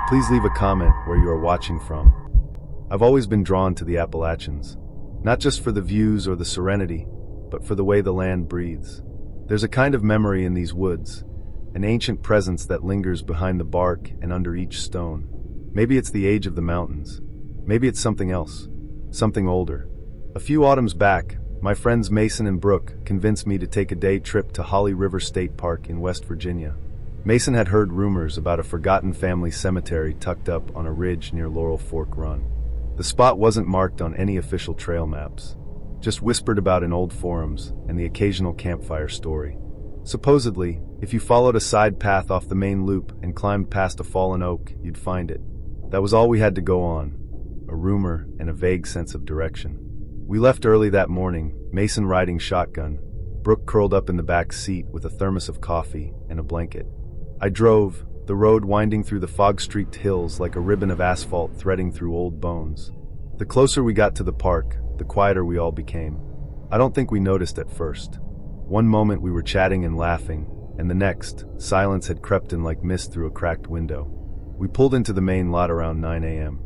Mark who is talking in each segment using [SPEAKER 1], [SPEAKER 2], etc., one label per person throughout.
[SPEAKER 1] Please leave a comment where you are watching from. I've always been drawn to the Appalachians, not just for the views or the serenity, but for the way the land breathes. There's a kind of memory in these woods, an ancient presence that lingers behind the bark and under each stone. Maybe it's the age of the mountains. Maybe it's something else, something older. A few autumns back, my friends Mason and Brooke convinced me to take a day trip to Holly River State Park in West Virginia. Mason had heard rumors about a forgotten family cemetery tucked up on a ridge near Laurel Fork Run. The spot wasn't marked on any official trail maps, just whispered about in old forums and the occasional campfire story. Supposedly, if you followed a side path off the main loop and climbed past a fallen oak, you'd find it. That was all we had to go on, a rumor and a vague sense of direction. We left early that morning, Mason riding shotgun, Brooke curled up in the back seat with a thermos of coffee and a blanket. I drove, the road winding through the fog-streaked hills like a ribbon of asphalt threading through old bones. The closer we got to the park, the quieter we all became. I don't think we noticed at first. One moment we were chatting and laughing, and the next, silence had crept in like mist through a cracked window. We pulled into the main lot around 9 a.m.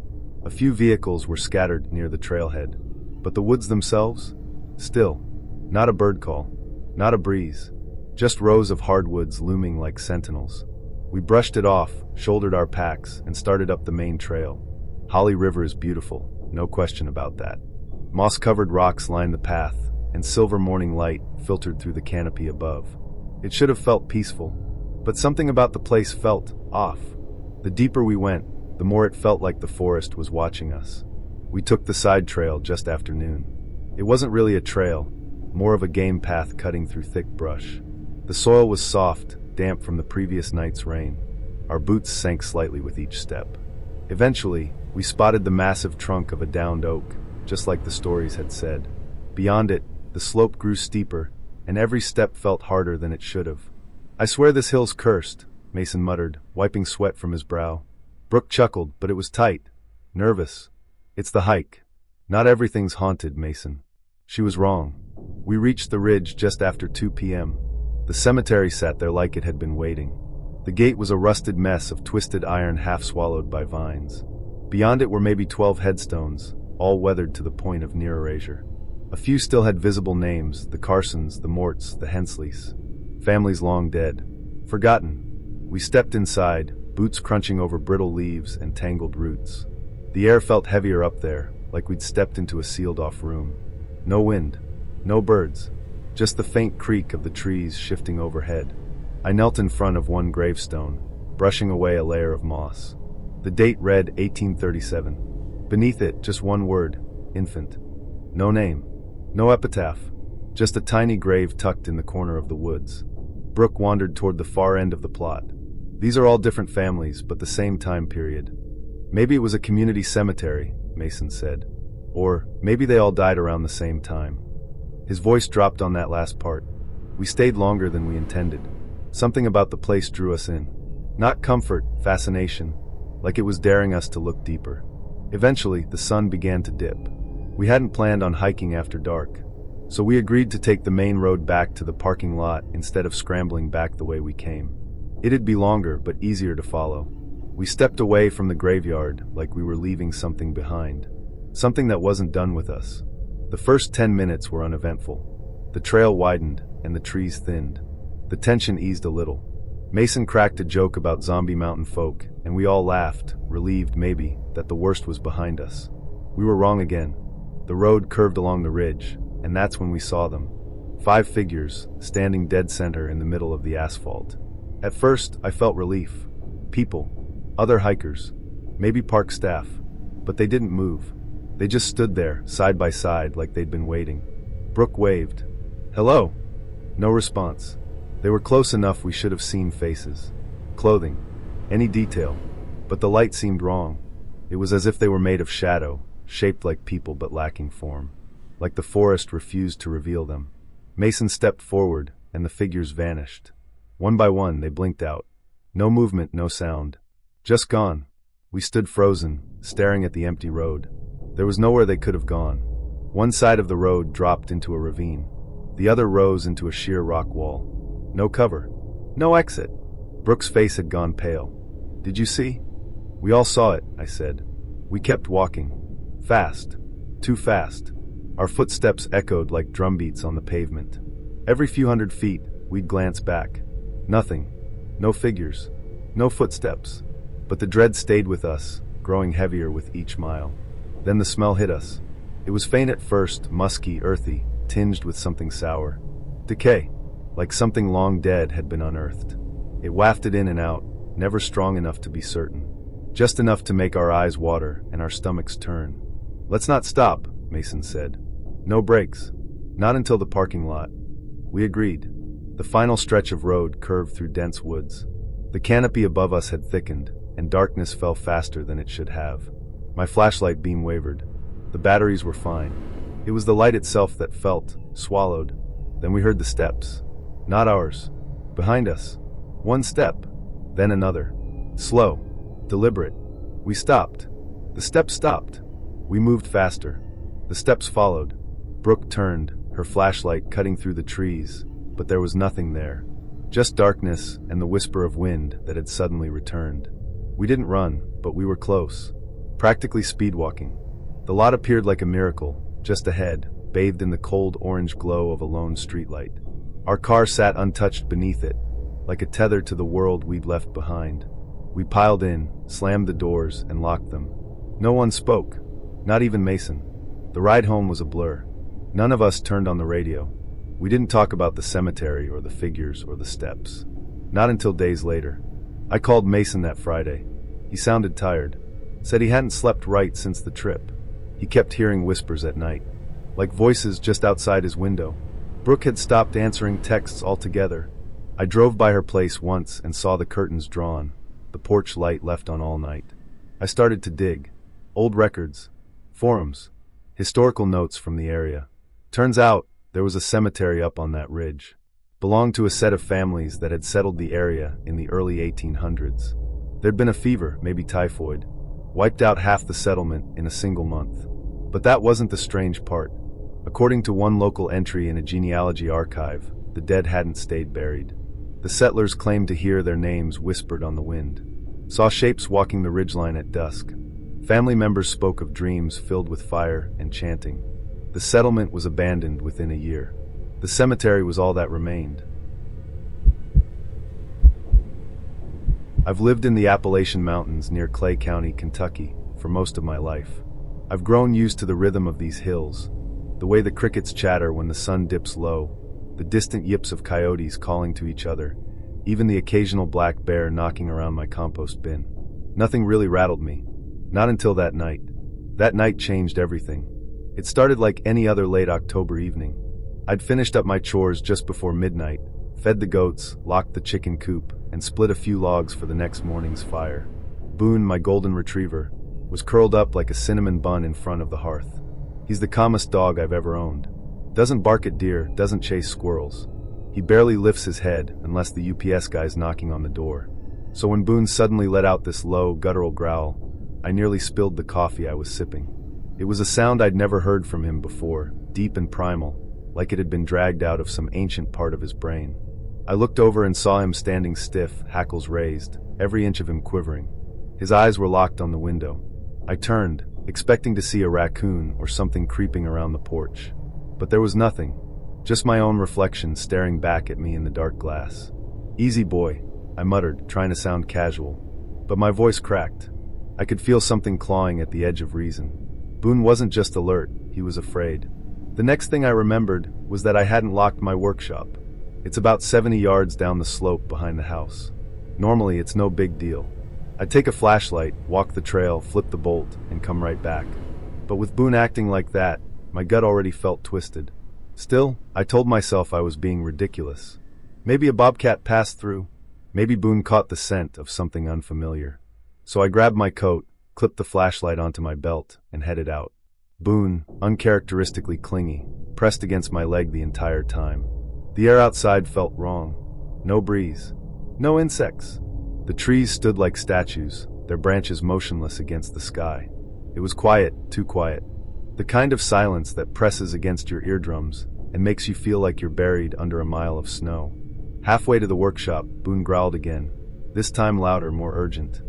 [SPEAKER 1] A few vehicles were scattered near the trailhead, but the woods themselves? Still. Not a bird call, not a breeze. Just rows of hardwoods looming like sentinels. We brushed it off, shouldered our packs, and started up the main trail. Holly River is beautiful, no question about that. Moss-covered rocks lined the path, and silver morning light filtered through the canopy above. It should have felt peaceful, but something about the place felt off. The deeper we went, the more it felt like the forest was watching us. We took the side trail just after noon. It wasn't really a trail, more of a game path cutting through thick brush. The soil was soft, damp from the previous night's rain. Our boots sank slightly with each step. Eventually, we spotted the massive trunk of a downed oak, just like the stories had said. Beyond it, the slope grew steeper, and every step felt harder than it should have. "I swear this hill's cursed," Mason muttered, wiping sweat from his brow. Brooke chuckled, but it was tight. Nervous. "It's the hike. Not everything's haunted, Mason." She was wrong. We reached the ridge just after 2 p.m. The cemetery sat there like it had been waiting. The gate was a rusted mess of twisted iron half swallowed by vines. Beyond it were maybe 12 headstones, all weathered to the point of near erasure. A few still had visible names, the Carsons, the Morts, the Hensleys. Families long dead. Forgotten. We stepped inside, boots crunching over brittle leaves and tangled roots. The air felt heavier up there, like we'd stepped into a sealed-off room. No wind. No birds. Just the faint creak of the trees shifting overhead. I knelt in front of one gravestone, brushing away a layer of moss. The date read 1837. Beneath it, just one word, infant. No name. No epitaph. Just a tiny grave tucked in the corner of the woods. Brooke wandered toward the far end of the plot. These are all different families, but the same time period. Maybe it was a community cemetery, Mason said. Or maybe they all died around the same time. His voice dropped on that last part. We stayed longer than we intended. Something about the place drew us in. Not comfort, fascination, like it was daring us to look deeper. Eventually, the sun began to dip. We hadn't planned on hiking after dark, so we agreed to take the main road back to the parking lot instead of scrambling back the way we came. It'd be longer, but easier to follow. We stepped away from the graveyard like we were leaving something behind. Something that wasn't done with us. The first 10 minutes were uneventful. The trail widened, and the trees thinned. The tension eased a little. Mason cracked a joke about zombie mountain folk, and we all laughed, relieved maybe, that the worst was behind us. We were wrong again. The road curved along the ridge, and that's when we saw them. 5 figures, standing dead center in the middle of the asphalt. At first, I felt relief. People. Other hikers. Maybe park staff. But they didn't move. They just stood there, side by side, like they'd been waiting. Brooke waved. "Hello." No response. They were close enough we should have seen faces. Clothing. Any detail. But the light seemed wrong. It was as if they were made of shadow, shaped like people but lacking form. Like the forest refused to reveal them. Mason stepped forward, and the figures vanished. One by one, they blinked out. No movement, no sound. Just gone. We stood frozen, staring at the empty road. There was nowhere they could have gone. One side of the road dropped into a ravine. The other rose into a sheer rock wall. No cover. No exit. Brooke's face had gone pale. "Did you see?" We all saw it, I said. We kept walking. Fast. Too fast. Our footsteps echoed like drumbeats on the pavement. Every few hundred feet, we'd glance back. Nothing. No figures. No footsteps. But the dread stayed with us, growing heavier with each mile. Then the smell hit us. It was faint at first, musky, earthy, tinged with something sour. Decay. Like something long dead had been unearthed. It wafted in and out, never strong enough to be certain. Just enough to make our eyes water and our stomachs turn. "Let's not stop," Mason said. "No brakes. Not until the parking lot." We agreed. The final stretch of road curved through dense woods. The canopy above us had thickened, and darkness fell faster than it should have. My flashlight beam wavered. The batteries were fine. It was the light itself that felt, swallowed. Then we heard the steps. Not ours. Behind us. One step. Then another. Slow. Deliberate. We stopped. The steps stopped. We moved faster. The steps followed. Brooke turned, her flashlight cutting through the trees, but there was nothing there. Just darkness and the whisper of wind that had suddenly returned. We didn't run, but we were close. Practically speedwalking. The lot appeared like a miracle, just ahead, bathed in the cold orange glow of a lone streetlight. Our car sat untouched beneath it, like a tether to the world we'd left behind. We piled in, slammed the doors, and locked them. No one spoke, not even Mason. The ride home was a blur. None of us turned on the radio. We didn't talk about the cemetery or the figures or the steps. Not until days later. I called Mason that Friday. He sounded tired. Said he hadn't slept right since the trip. He kept hearing whispers at night, like voices just outside his window. Brooke had stopped answering texts altogether. I drove by her place once and saw the curtains drawn, the porch light left on all night. I started to dig. Old records, forums, historical notes from the area. Turns out, there was a cemetery up on that ridge. Belonged to a set of families that had settled the area in the early 1800s. There'd been a fever, maybe typhoid, wiped out half the settlement in a single month. But that wasn't the strange part. According to one local entry in a genealogy archive, the dead hadn't stayed buried. The settlers claimed to hear their names whispered on the wind. Saw shapes walking the ridgeline at dusk. Family members spoke of dreams filled with fire and chanting. The settlement was abandoned within a year. The cemetery was all that remained. I've lived in the Appalachian Mountains near Clay County, Kentucky, for most of my life. I've grown used to the rhythm of these hills, the way the crickets chatter when the sun dips low, the distant yips of coyotes calling to each other, even the occasional black bear knocking around my compost bin. Nothing really rattled me. Not until that night. That night changed everything. It started like any other late October evening. I'd finished up my chores just before midnight, fed the goats, locked the chicken coop, and split a few logs for the next morning's fire. Boone, my golden retriever, was curled up like a cinnamon bun in front of the hearth. He's the calmest dog I've ever owned. Doesn't bark at deer, doesn't chase squirrels. He barely lifts his head unless the UPS guy's knocking on the door. So when Boone suddenly let out this low, guttural growl, I nearly spilled the coffee I was sipping. It was a sound I'd never heard from him before, deep and primal, like it had been dragged out of some ancient part of his brain. I looked over and saw him standing stiff, hackles raised, every inch of him quivering. His eyes were locked on the window. I turned, expecting to see a raccoon or something creeping around the porch. But there was nothing, just my own reflection staring back at me in the dark glass. "Easy, boy," I muttered, trying to sound casual. But my voice cracked. I could feel something clawing at the edge of reason. Boone wasn't just alert, he was afraid. The next thing I remembered was that I hadn't locked my workshop. It's about 70 yards down the slope behind the house. Normally, it's no big deal. I'd take a flashlight, walk the trail, flip the bolt, and come right back. But with Boone acting like that, my gut already felt twisted. Still, I told myself I was being ridiculous. Maybe a bobcat passed through. Maybe Boone caught the scent of something unfamiliar. So I grabbed my coat, clipped the flashlight onto my belt, and headed out. Boone, uncharacteristically clingy, pressed against my leg the entire time. The air outside felt wrong. No breeze. No insects. The trees stood like statues, their branches motionless against the sky. It was quiet, too quiet. The kind of silence that presses against your eardrums and makes you feel like you're buried under a mile of snow. Halfway to the workshop, Boone growled again, this time louder, more urgent.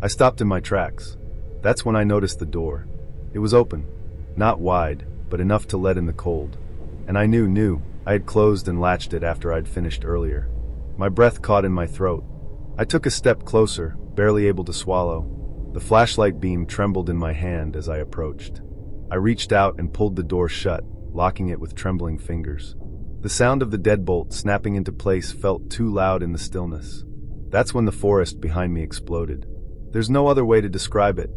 [SPEAKER 1] I stopped in my tracks. That's when I noticed the door. It was open. Not wide, but enough to let in the cold. And I knew I had closed and latched it after I'd finished earlier. My breath caught in my throat. I took a step closer, barely able to swallow. The flashlight beam trembled in my hand as I approached. I reached out and pulled the door shut, locking it with trembling fingers. The sound of the deadbolt snapping into place felt too loud in the stillness. That's when the forest behind me exploded. There's no other way to describe it.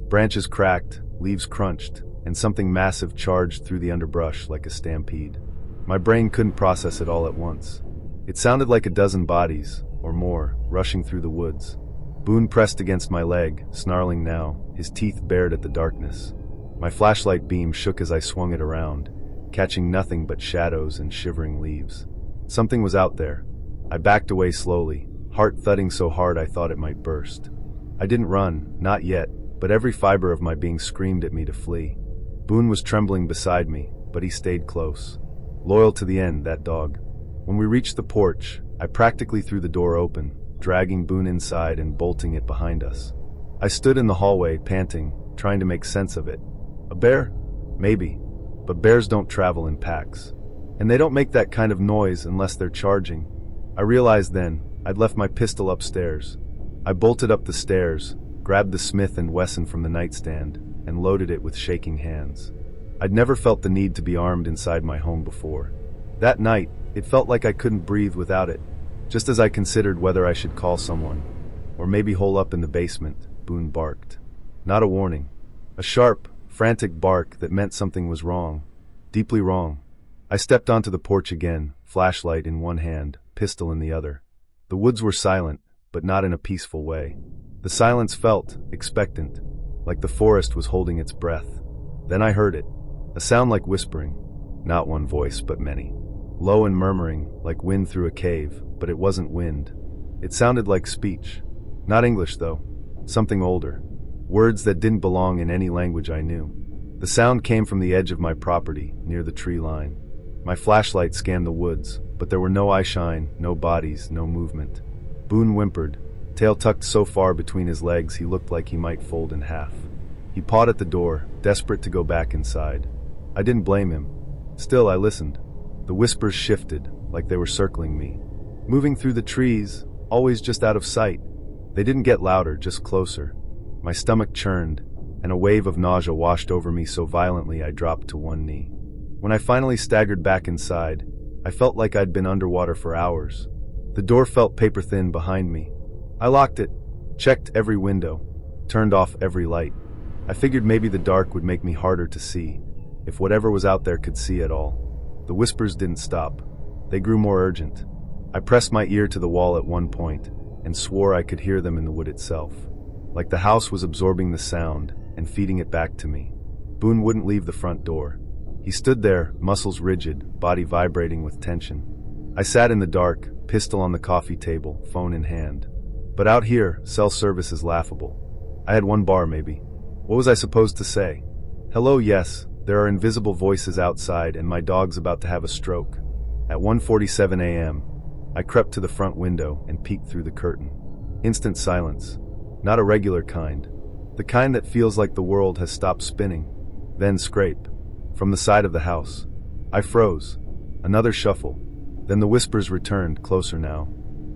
[SPEAKER 1] Branches cracked, leaves crunched, and something massive charged through the underbrush like a stampede. My brain couldn't process it all at once. It sounded like a dozen bodies, or more, rushing through the woods. Boone pressed against my leg, snarling now, his teeth bared at the darkness. My flashlight beam shook as I swung it around, catching nothing but shadows and shivering leaves. Something was out there. I backed away slowly, heart thudding so hard I thought it might burst. I didn't run, not yet, but every fiber of my being screamed at me to flee. Boone was trembling beside me, but he stayed close. Loyal to the end, that dog. When we reached the porch, I practically threw the door open, dragging Boone inside and bolting it behind us. I stood in the hallway, panting, trying to make sense of it. A bear? Maybe. But bears don't travel in packs. And they don't make that kind of noise unless they're charging. I realized then, I'd left my pistol upstairs. I bolted up the stairs, grabbed the Smith & Wesson from the nightstand, and loaded it with shaking hands. I'd never felt the need to be armed inside my home before. That night, it felt like I couldn't breathe without it, just as I considered whether I should call someone, or maybe hole up in the basement. Boone barked. Not a warning. A sharp, frantic bark that meant something was wrong. Deeply wrong. I stepped onto the porch again, flashlight in one hand, pistol in the other. The woods were silent, but not in a peaceful way. The silence felt expectant, like the forest was holding its breath. Then I heard it. A sound like whispering. Not one voice, but many. Low and murmuring, like wind through a cave, but it wasn't wind. It sounded like speech. Not English, though. Something older. Words that didn't belong in any language I knew. The sound came from the edge of my property, near the tree line. My flashlight scanned the woods, but there were no eyeshine, no bodies, no movement. Boone whimpered, tail tucked so far between his legs he looked like he might fold in half. He pawed at the door, desperate to go back inside. I didn't blame him. Still, I listened. The whispers shifted, like they were circling me. Moving through the trees, always just out of sight. They didn't get louder, just closer. My stomach churned, and a wave of nausea washed over me so violently I dropped to one knee. When I finally staggered back inside, I felt like I'd been underwater for hours. The door felt paper-thin behind me. I locked it, checked every window, turned off every light. I figured maybe the dark would make me harder to see, if whatever was out there could see at all. The whispers didn't stop. They grew more urgent. I pressed my ear to the wall at one point, and swore I could hear them in the wood itself. Like the house was absorbing the sound and feeding it back to me. Boone wouldn't leave the front door. He stood there, muscles rigid, body vibrating with tension. I sat in the dark, pistol on the coffee table, phone in hand. But out here, cell service is laughable. I had one bar, maybe. What was I supposed to say? Hello, yes, there are invisible voices outside and my dog's about to have a stroke. At 1:47 a.m., I crept to the front window and peeked through the curtain. Instant silence. Not a regular kind. The kind that feels like the world has stopped spinning. Then scrape. From the side of the house. I froze. Another shuffle. Then the whispers returned, closer now.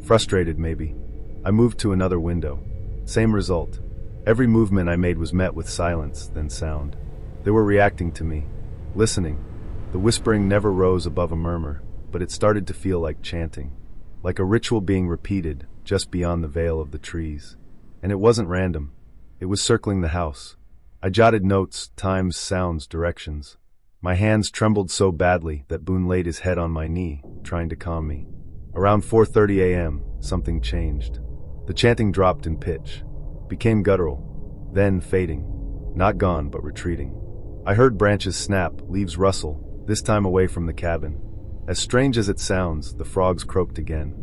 [SPEAKER 1] Frustrated, maybe. I moved to another window. Same result. Every movement I made was met with silence, then sound. They were reacting to me. Listening. The whispering never rose above a murmur, but it started to feel like chanting. Like a ritual being repeated, just beyond the veil of the trees. And it wasn't random. It was circling the house. I jotted notes, times, sounds, directions. My hands trembled so badly that Boone laid his head on my knee, trying to calm me. Around 4:30 a.m., something changed. The chanting dropped in pitch, became guttural, then fading. Not gone, but retreating. I heard branches snap, leaves rustle, this time away from the cabin. As strange as it sounds, the frogs croaked again.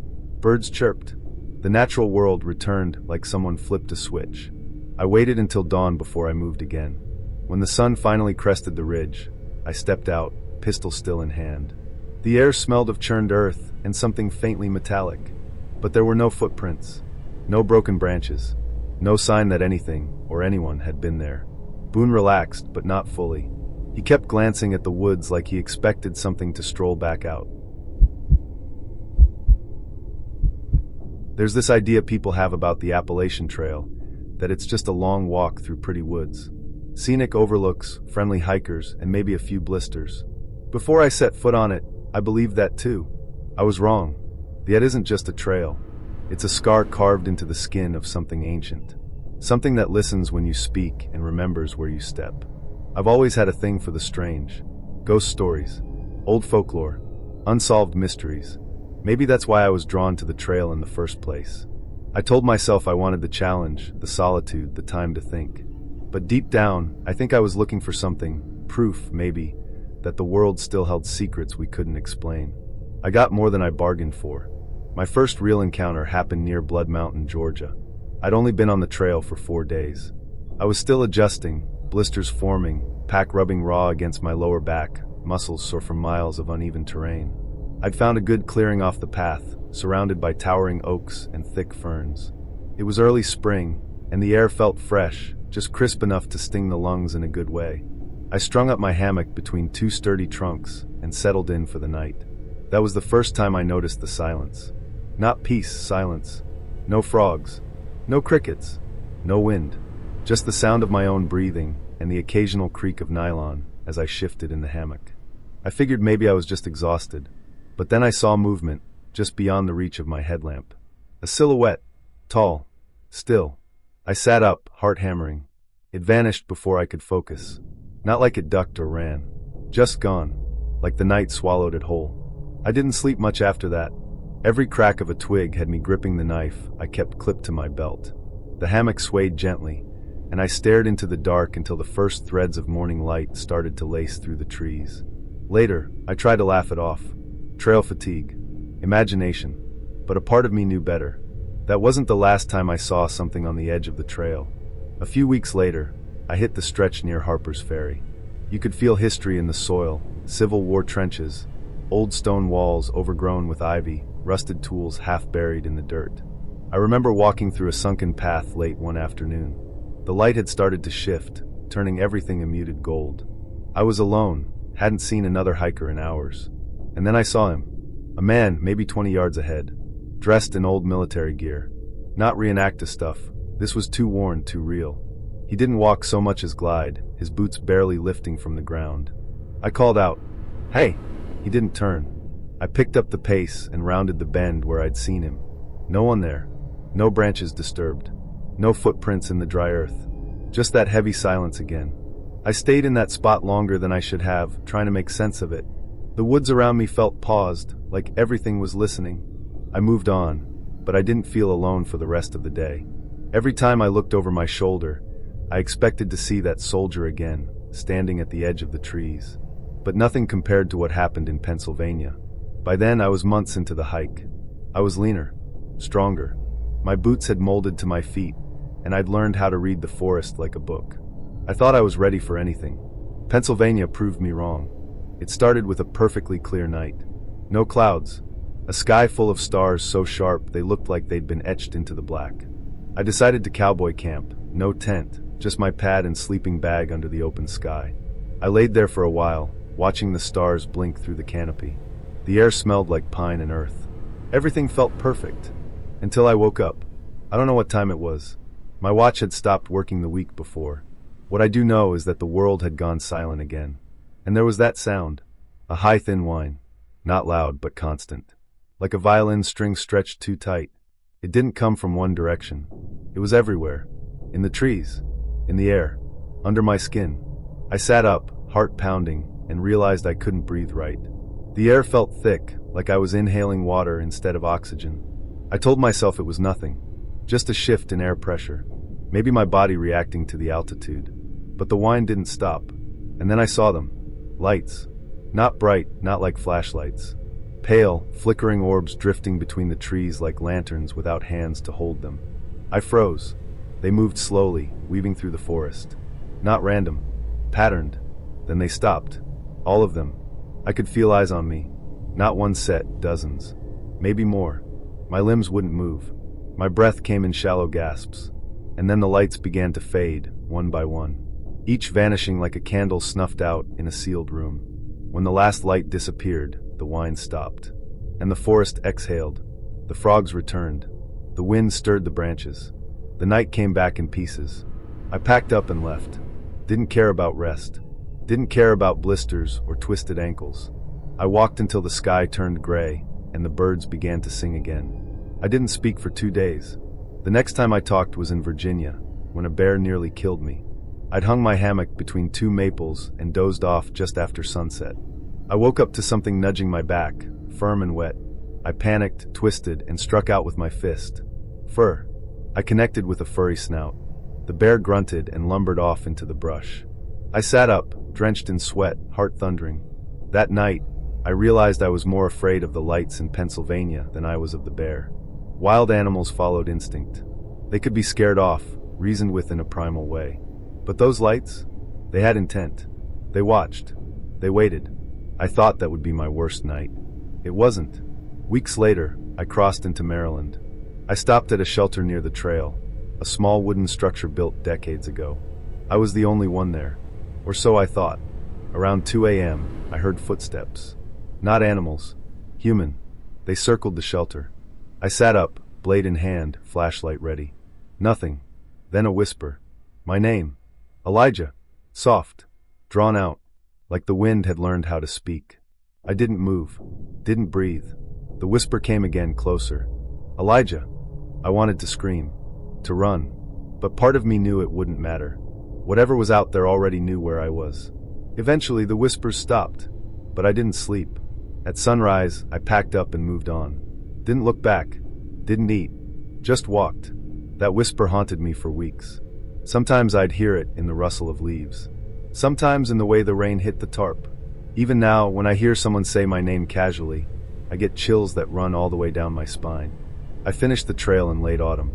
[SPEAKER 1] Birds chirped. The natural world returned like someone flipped a switch. I waited until dawn before I moved again. When the sun finally crested the ridge, I stepped out, pistol still in hand. The air smelled of churned earth and something faintly metallic. But there were no footprints, no broken branches, No sign that anything or anyone had been there. Boone relaxed, but not fully. He kept glancing at the woods like he expected something to stroll back out. There's this idea people have about the Appalachian Trail, that it's just a long walk through pretty woods. Scenic overlooks, friendly hikers, and maybe a few blisters. Before I set foot on it, I believed that too. I was wrong. Yet isn't just a trail. It's a scar carved into the skin of something ancient. Something that listens when you speak and remembers where you step. I've always had a thing for the strange. Ghost stories, old folklore, unsolved mysteries. Maybe that's why I was drawn to the trail in the first place. I told myself I wanted the challenge, the solitude, the time to think. But deep down, I think I was looking for something, proof, maybe, that the world still held secrets we couldn't explain. I got more than I bargained for. My first real encounter happened near Blood Mountain, Georgia. I'd only been on the trail for 4 days. I was still adjusting, blisters forming, pack rubbing raw against my lower back, muscles sore from miles of uneven terrain. I'd found a good clearing off the path, surrounded by towering oaks and thick ferns. It was early spring, and the air felt fresh, just crisp enough to sting the lungs in a good way. I strung up my hammock between 2 sturdy trunks and settled in for the night. That was the first time I noticed the silence. Not peace, silence. No frogs. No crickets. No wind. Just the sound of my own breathing and the occasional creak of nylon as I shifted in the hammock. I figured maybe I was just exhausted, but then I saw movement just beyond the reach of my headlamp. A silhouette, tall, still. I sat up, heart hammering. It vanished before I could focus. Not like it ducked or ran. Just gone, like the night swallowed it whole. I didn't sleep much after that. Every crack of a twig had me gripping the knife I kept clipped to my belt. The hammock swayed gently, and I stared into the dark until the first threads of morning light started to lace through the trees. Later, I tried to laugh it off. Trail fatigue. Imagination. But a part of me knew better. That wasn't the last time I saw something on the edge of the trail. A few weeks later, I hit the stretch near Harper's Ferry. You could feel history in the soil, Civil War trenches, old stone walls overgrown with ivy, rusted tools half buried in the dirt. I remember walking through a sunken path late one afternoon. The light had started to shift, turning everything a muted gold. I was alone, hadn't seen another hiker in hours. And then I saw him. A man, maybe 20 yards ahead, dressed in old military gear. Not reenactor stuff. This was too worn, too real. He didn't walk so much as glide, his boots barely lifting from the ground. I called out, "Hey!" He didn't turn. I picked up the pace and rounded the bend where I'd seen him. No one there. No branches disturbed. No footprints in the dry earth. Just that heavy silence again. I stayed in that spot longer than I should have, trying to make sense of it. The woods around me felt paused, like everything was listening. I moved on, but I didn't feel alone for the rest of the day. Every time I looked over my shoulder, I expected to see that soldier again, standing at the edge of the trees. But nothing compared to what happened in Pennsylvania. By then, I was months into the hike. I was leaner, stronger. My boots had molded to my feet, and I'd learned how to read the forest like a book. I thought I was ready for anything. Pennsylvania proved me wrong. It started with a perfectly clear night. No clouds. A sky full of stars so sharp they looked like they'd been etched into the black. I decided to cowboy camp. No tent, just my pad and sleeping bag under the open sky. I laid there for a while, watching the stars blink through the canopy. The air smelled like pine and earth. Everything felt perfect. Until I woke up. I don't know what time it was. My watch had stopped working the week before. What I do know is that the world had gone silent again. And there was that sound. A high, thin whine. Not loud, but constant. Like a violin string stretched too tight. It didn't come from one direction. It was everywhere. In the trees. In the air. Under my skin. I sat up, heart pounding, and realized I couldn't breathe right. The air felt thick, like I was inhaling water instead of oxygen. I told myself it was nothing. Just a shift in air pressure. Maybe my body reacting to the altitude. But the whine didn't stop. And then I saw them. Lights. Not bright, not like flashlights. Pale, flickering orbs drifting between the trees like lanterns without hands to hold them. I froze. They moved slowly, weaving through the forest. Not random. Patterned. Then they stopped. All of them. I could feel eyes on me. Not one set, dozens. Maybe more. My limbs wouldn't move. My breath came in shallow gasps. and then the lights began to fade, one by one, each vanishing like a candle snuffed out in a sealed room. When the last light disappeared, the whine stopped, and the forest exhaled. The frogs returned. The wind stirred the branches. The night came back in pieces. I packed up and left. Didn't care about rest. Didn't care about blisters or twisted ankles. I walked until the sky turned gray and the birds began to sing again. I didn't speak for 2 days. The next time I talked was in Virginia, when a bear nearly killed me. I'd hung my hammock between 2 maples and dozed off just after sunset. I woke up to something nudging my back, firm and wet. I panicked, twisted, and struck out with my fist. Fur. I connected with a furry snout. The bear grunted and lumbered off into the brush. I sat up, drenched in sweat, heart thundering. That night, I realized I was more afraid of the lights in Pennsylvania than I was of the bear. Wild animals followed instinct. They could be scared off, reasoned with in a primal way. But those lights? They had intent. They watched. They waited. I thought that would be my worst night. It wasn't. Weeks later, I crossed into Maryland. I stopped at a shelter near the trail, a small wooden structure built decades ago. I was the only one there, or so I thought. Around 2 a.m., I heard footsteps. Not animals, human. They circled the shelter. I sat up, blade in hand, flashlight ready. Nothing. Then a whisper. My name. Elijah. Soft. Drawn out. Like the wind had learned how to speak. I didn't move. Didn't breathe. The whisper came again, closer. Elijah. I wanted to scream. To run. But part of me knew it wouldn't matter. Whatever was out there already knew where I was. Eventually, the whispers stopped. But I didn't sleep. At sunrise, I packed up and moved on. Didn't look back. Didn't eat. Just walked. That whisper haunted me for weeks. Sometimes I'd hear it in the rustle of leaves. Sometimes in the way the rain hit the tarp. Even now, when I hear someone say my name casually, I get chills that run all the way down my spine. I finished the trail in late autumn.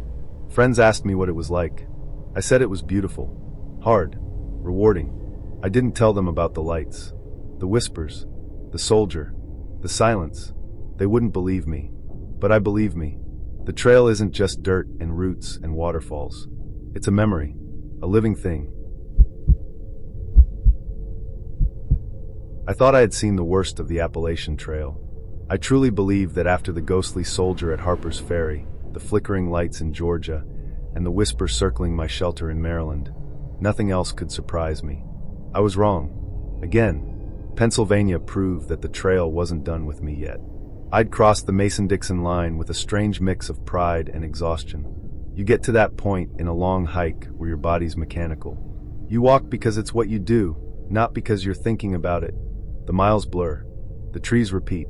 [SPEAKER 1] Friends asked me what it was like. I said it was beautiful. Hard. Rewarding. I didn't tell them about the lights. The whispers. The soldier. The silence. They wouldn't believe me. But I believe me. The trail isn't just dirt and roots and waterfalls. It's a memory. A living thing. I thought I had seen the worst of the Appalachian Trail. I truly believed that after the ghostly soldier at Harper's Ferry, the flickering lights in Georgia, and the whisper circling my shelter in Maryland, nothing else could surprise me. I was wrong. Again. Pennsylvania proved that the trail wasn't done with me yet. I'd crossed the Mason-Dixon line with a strange mix of pride and exhaustion. You get to that point in a long hike where your body's mechanical. You walk because it's what you do, not because you're thinking about it. The miles blur. The trees repeat.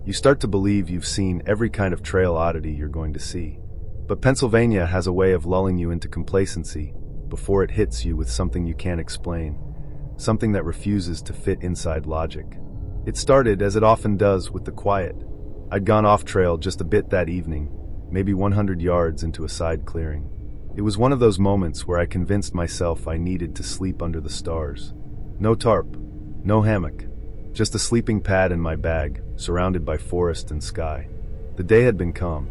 [SPEAKER 1] You start to believe you've seen every kind of trail oddity you're going to see. But Pennsylvania has a way of lulling you into complacency before it hits you with something you can't explain. Something that refuses to fit inside logic. It started, as it often does, with the quiet. I'd gone off trail just a bit that evening, maybe 100 yards into a side clearing. It was one of those moments where I convinced myself I needed to sleep under the stars. No tarp, no hammock, just a sleeping pad in my bag, surrounded by forest and sky. The day had been calm.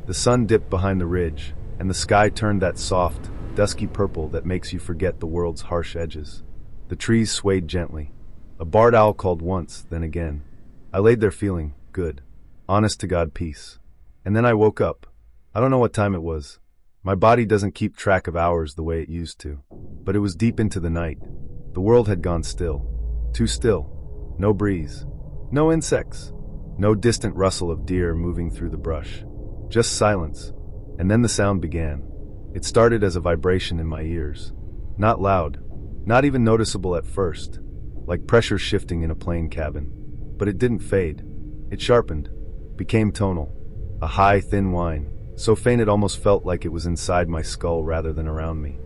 [SPEAKER 1] The sun dipped behind the ridge, and the sky turned that soft, dusky purple that makes you forget the world's harsh edges. The trees swayed gently. A barred owl called once, then again. I laid there feeling good. Honest-to-God peace. And then I woke up. I don't know what time it was. My body doesn't keep track of hours the way it used to. But it was deep into the night. The world had gone still. Too still. No breeze. No insects. No distant rustle of deer moving through the brush. Just silence. And then the sound began. It started as a vibration in my ears. Not loud. Not even noticeable at first, like pressure shifting in a plane cabin. But it didn't fade. It sharpened, became tonal. A high, thin whine, so faint it almost felt like it was inside my skull rather than around me.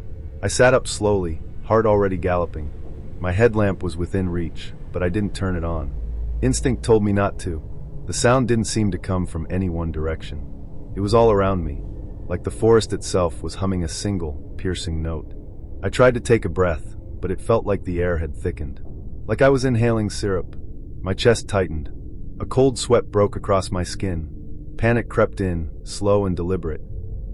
[SPEAKER 1] I sat up slowly, heart already galloping. My headlamp was within reach, but I didn't turn it on. Instinct told me not to. The sound didn't seem to come from any one direction. It was all around me, like the forest itself was humming a single, piercing note. I tried to take a breath, but it felt like the air had thickened. Like I was inhaling syrup. My chest tightened. A cold sweat broke across my skin. Panic crept in, slow and deliberate.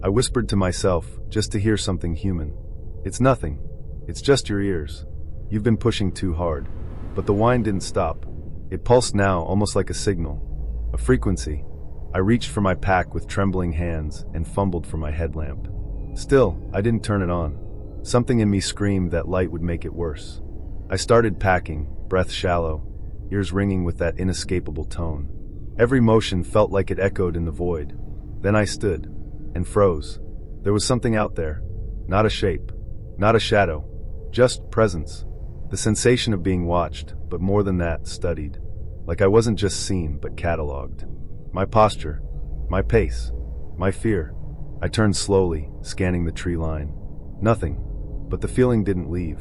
[SPEAKER 1] I whispered to myself, just to hear something human. It's nothing. It's just your ears. You've been pushing too hard. But the whine didn't stop. It pulsed now, almost like a signal. A frequency. I reached for my pack with trembling hands and fumbled for my headlamp. Still, I didn't turn it on. Something in me screamed that light would make it worse. I started packing, breath shallow, ears ringing with that inescapable tone. Every motion felt like it echoed in the void. Then I stood and froze. There was something out there. Not a shape, not a shadow, just presence. The sensation of being watched, but more than that, studied. Like I wasn't just seen, but catalogued. My posture, my pace, my fear. I turned slowly, scanning the tree line. Nothing, but the feeling didn't leave.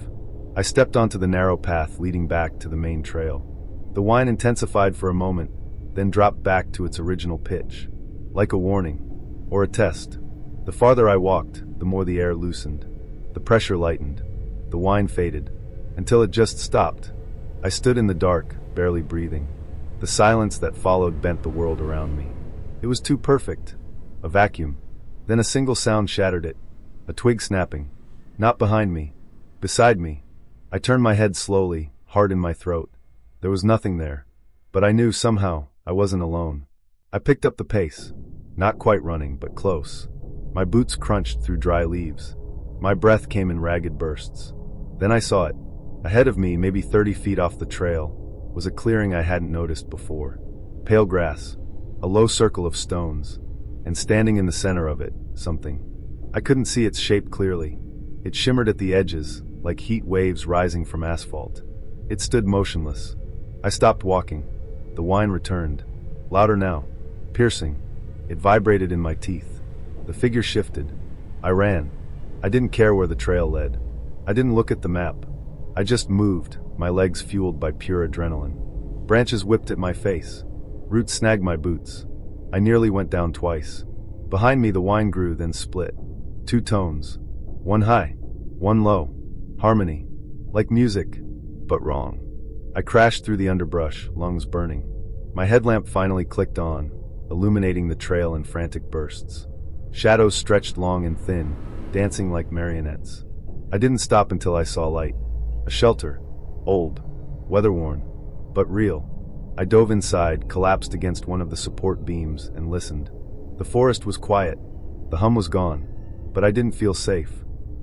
[SPEAKER 1] I stepped onto the narrow path leading back to the main trail. The whine intensified for a moment, then dropped back to its original pitch. Like a warning, or a test. The farther I walked, the more the air loosened. The pressure lightened. The whine faded, until it just stopped. I stood in the dark, barely breathing. The silence that followed bent the world around me. It was too perfect. A vacuum. Then a single sound shattered it. A twig snapping. Not behind me. Beside me. I turned my head slowly, heart in my throat. There was nothing there. But I knew somehow I wasn't alone. I picked up the pace. Not quite running, but close. My boots crunched through dry leaves. My breath came in ragged bursts. Then I saw it. Ahead of me, maybe 30 feet off the trail, was a clearing I hadn't noticed before. Pale grass. A low circle of stones. And standing in the center of it, something. I couldn't see its shape clearly. It shimmered at the edges, like heat waves rising from asphalt. It stood motionless. I stopped walking. The whine returned. Louder now. Piercing. It vibrated in my teeth. The figure shifted. I ran. I didn't care where the trail led. I didn't look at the map. I just moved, my legs fueled by pure adrenaline. Branches whipped at my face. Roots snagged my boots. I nearly went down twice. Behind me the whine grew, then split. Two tones. One high, one low. Harmony. Like music, but wrong. I crashed through the underbrush, lungs burning. My headlamp finally clicked on, illuminating the trail in frantic bursts. Shadows stretched long and thin, dancing like marionettes. I didn't stop until I saw light. A shelter. Old. Weather-worn. But real. I dove inside, collapsed against one of the support beams, and listened. The forest was quiet. The hum was gone. But I didn't feel safe.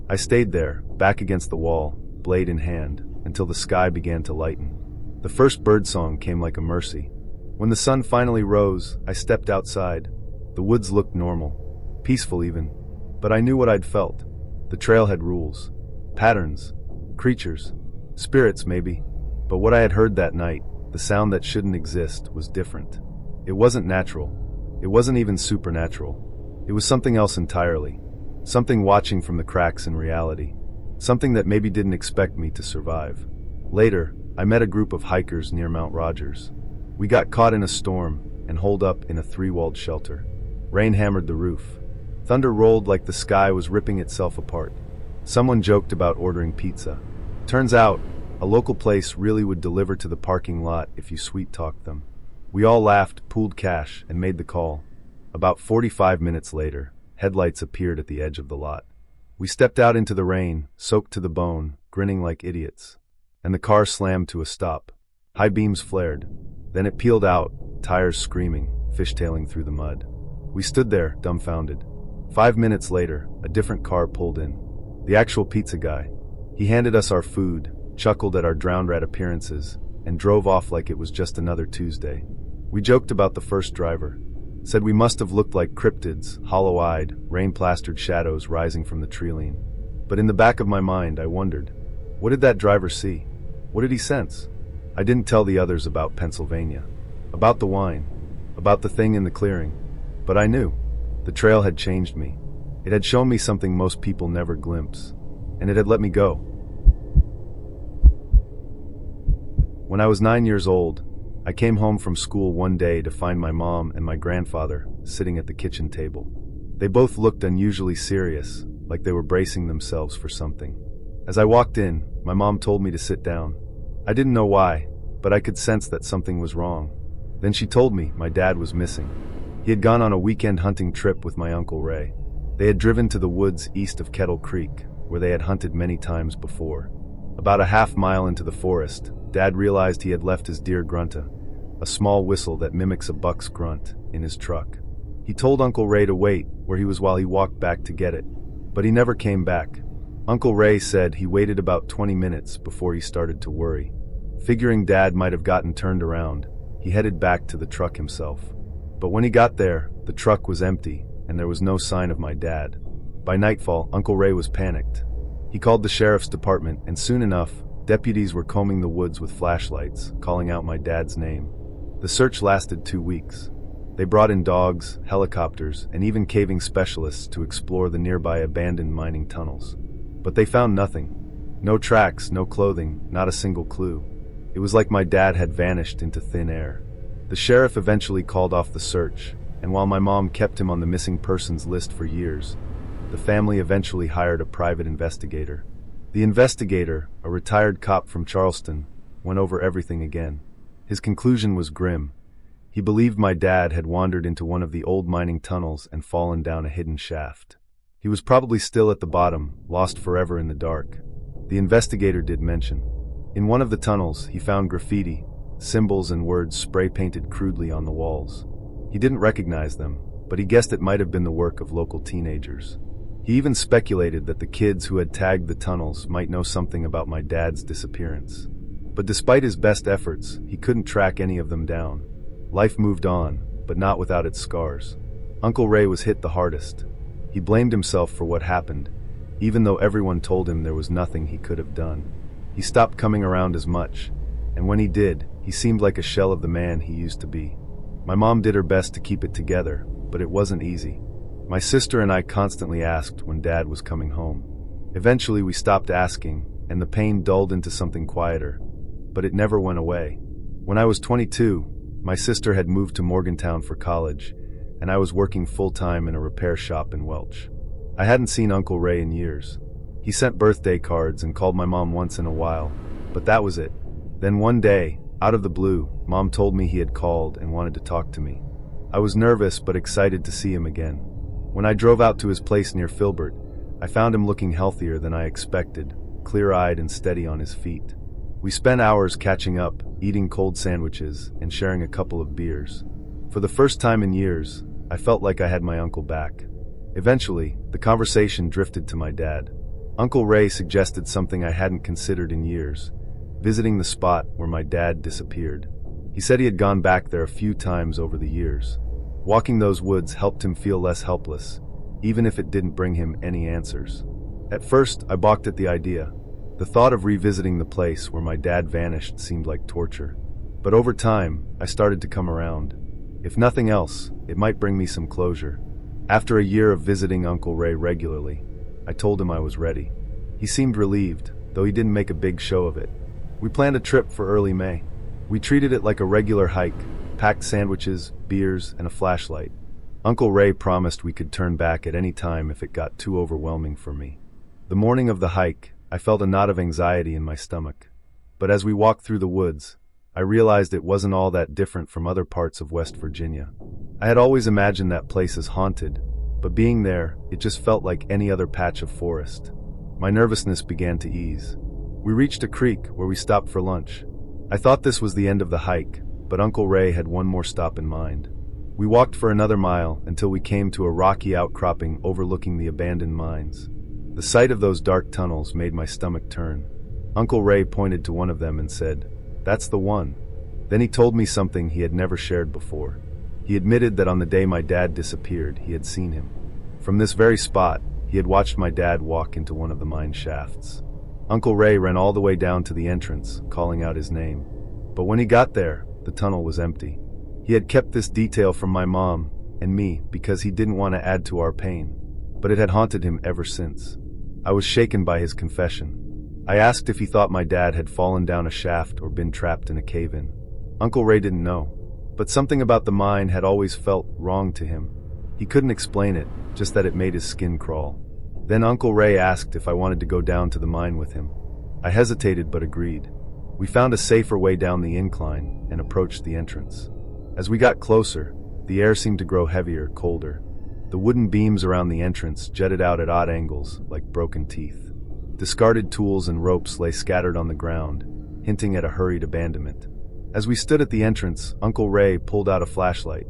[SPEAKER 1] I stayed there, back against the wall, blade in hand, until the sky began to lighten. The first birdsong came like a mercy. When the sun finally rose, I stepped outside. The woods looked normal. Peaceful even. But I knew what I'd felt. The trail had rules. Patterns. Creatures. Spirits, maybe. But what I had heard that night, the sound that shouldn't exist, was different. It wasn't natural. It wasn't even supernatural. It was something else entirely. Something watching from the cracks in reality. Something that maybe didn't expect me to survive. Later, I met a group of hikers near Mount Rogers. We got caught in a storm and holed up in a three-walled shelter. Rain hammered the roof. Thunder rolled like the sky was ripping itself apart. Someone joked about ordering pizza. Turns out, a local place really would deliver to the parking lot if you sweet-talked them. We all laughed, pooled cash, and made the call. About 45 minutes later, headlights appeared at the edge of the lot. We stepped out into the rain, soaked to the bone, grinning like idiots. And the car slammed to a stop. High beams flared. Then it peeled out, tires screaming, fishtailing through the mud. We stood there, dumbfounded. 5 minutes later, a different car pulled in. The actual pizza guy. He handed us our food, chuckled at our drowned rat appearances, and drove off like it was just another Tuesday. We joked about the first driver. Said we must have looked like cryptids, hollow-eyed, rain-plastered shadows rising from the treeline. But in the back of my mind, I wondered, what did that driver see? What did he sense? I didn't tell the others about Pennsylvania, about the wine, about the thing in the clearing. But I knew. The trail had changed me. It had shown me something most people never glimpse. And it had let me go. When I was 9 years old, I came home from school one day to find my mom and my grandfather sitting at the kitchen table. They both looked unusually serious, like they were bracing themselves for something. As I walked in, my mom told me to sit down. I didn't know why, but I could sense that something was wrong. Then she told me my dad was missing. He had gone on a weekend hunting trip with my Uncle Ray. They had driven to the woods east of Kettle Creek, where they had hunted many times before. About a half-mile into the forest, Dad realized he had left his deer grunta, a small whistle that mimics a buck's grunt, in his truck. He told Uncle Ray to wait where he was while he walked back to get it, but he never came back. Uncle Ray said he waited about 20 minutes before he started to worry. Figuring Dad might have gotten turned around, he headed back to the truck himself. But when he got there, the truck was empty, and there was no sign of my dad. By nightfall, Uncle Ray was panicked. He called the sheriff's department, and soon enough, deputies were combing the woods with flashlights, calling out my dad's name. The search lasted 2 weeks. They brought in dogs, helicopters, and even caving specialists to explore the nearby abandoned mining tunnels. But they found nothing. No tracks, no clothing, not a single clue. It was like my dad had vanished into thin air. The sheriff eventually called off the search, and while my mom kept him on the missing persons list for years, the family eventually hired a private investigator. The investigator, a retired cop from Charleston, went over everything again. His conclusion was grim. He believed my dad had wandered into one of the old mining tunnels and fallen down a hidden shaft. He was probably still at the bottom, lost forever in the dark. The investigator did mention. In one of the tunnels, he found graffiti, symbols and words spray-painted crudely on the walls. He didn't recognize them, but he guessed it might have been the work of local teenagers. He even speculated that the kids who had tagged the tunnels might know something about my dad's disappearance. But despite his best efforts, he couldn't track any of them down. Life moved on, but not without its scars. Uncle Ray was hit the hardest. He blamed himself for what happened, even though everyone told him there was nothing he could have done. He stopped coming around as much, and when he did, he seemed like a shell of the man he used to be. My mom did her best to keep it together, but it wasn't easy. My sister and I constantly asked when Dad was coming home. Eventually we stopped asking, and the pain dulled into something quieter, but it never went away. When I was 22, my sister had moved to Morgantown for college, and I was working full-time in a repair shop in Welch. I hadn't seen Uncle Ray in years. He sent birthday cards and called my mom once in a while, but that was it. Then one day, out of the blue, Mom told me he had called and wanted to talk to me. I was nervous but excited to see him again. When I drove out to his place near Filbert, I found him looking healthier than I expected, clear-eyed and steady on his feet. We spent hours catching up, eating cold sandwiches, and sharing a couple of beers. For the first time in years, I felt like I had my uncle back. Eventually, the conversation drifted to my dad. Uncle Ray suggested something I hadn't considered in years, visiting the spot where my dad disappeared. He said he had gone back there a few times over the years. Walking those woods helped him feel less helpless, even if it didn't bring him any answers. At first, I balked at the idea. The thought of revisiting the place where my dad vanished seemed like torture. But over time, I started to come around. If nothing else, it might bring me some closure. After a year of visiting Uncle Ray regularly, I told him I was ready. He seemed relieved, though he didn't make a big show of it. We planned a trip for early May. We treated it like a regular hike, packed sandwiches, beers, and a flashlight. Uncle Ray promised we could turn back at any time if it got too overwhelming for me. The morning of the hike, I felt a knot of anxiety in my stomach. But as we walked through the woods, I realized it wasn't all that different from other parts of West Virginia. I had always imagined that place as haunted, but being there, it just felt like any other patch of forest. My nervousness began to ease. We reached a creek where we stopped for lunch. I thought this was the end of the hike, but Uncle Ray had one more stop in mind. We walked for another mile until we came to a rocky outcropping overlooking the abandoned mines. The sight of those dark tunnels made my stomach turn. Uncle Ray pointed to one of them and said, "That's the one." Then he told me something he had never shared before. He admitted that on the day my dad disappeared, he had seen him. From this very spot, he had watched my dad walk into one of the mine shafts. Uncle Ray ran all the way down to the entrance, calling out his name. But when he got there, the tunnel was empty. He had kept this detail from my mom and me because he didn't want to add to our pain, but it had haunted him ever since. I was shaken by his confession. I asked if he thought my dad had fallen down a shaft or been trapped in a cave-in. Uncle Ray didn't know, but something about the mine had always felt wrong to him. He couldn't explain it, just that it made his skin crawl. Then Uncle Ray asked if I wanted to go down to the mine with him. I hesitated but agreed. We found a safer way down the incline and approached the entrance. As we got closer, the air seemed to grow heavier, colder. The wooden beams around the entrance jutted out at odd angles, like broken teeth. Discarded tools and ropes lay scattered on the ground, hinting at a hurried abandonment. As we stood at the entrance, Uncle Ray pulled out a flashlight.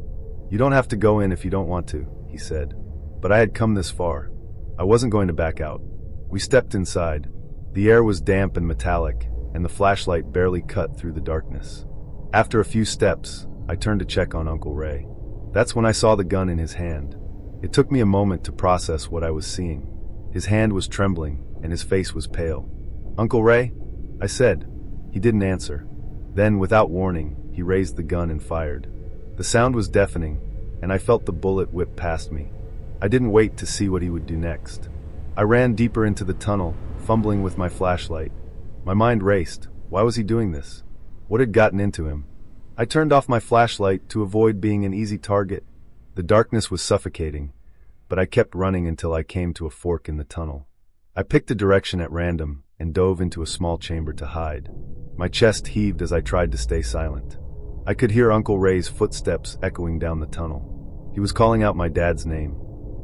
[SPEAKER 1] "You don't have to go in if you don't want to," he said. But I had come this far. I wasn't going to back out. We stepped inside. The air was damp and metallic, and the flashlight barely cut through the darkness. After a few steps, I turned to check on Uncle Ray. That's when I saw the gun in his hand. It took me a moment to process what I was seeing. His hand was trembling, and his face was pale. "Uncle Ray?" I said. He didn't answer. Then, without warning, he raised the gun and fired. The sound was deafening, and I felt the bullet whip past me. I didn't wait to see what he would do next. I ran deeper into the tunnel, fumbling with my flashlight. My mind raced. Why was he doing this? What had gotten into him? I turned off my flashlight to avoid being an easy target. The darkness was suffocating, but I kept running until I came to a fork in the tunnel. I picked a direction at random and dove into a small chamber to hide. My chest heaved as I tried to stay silent. I could hear Uncle Ray's footsteps echoing down the tunnel. He was calling out my dad's name.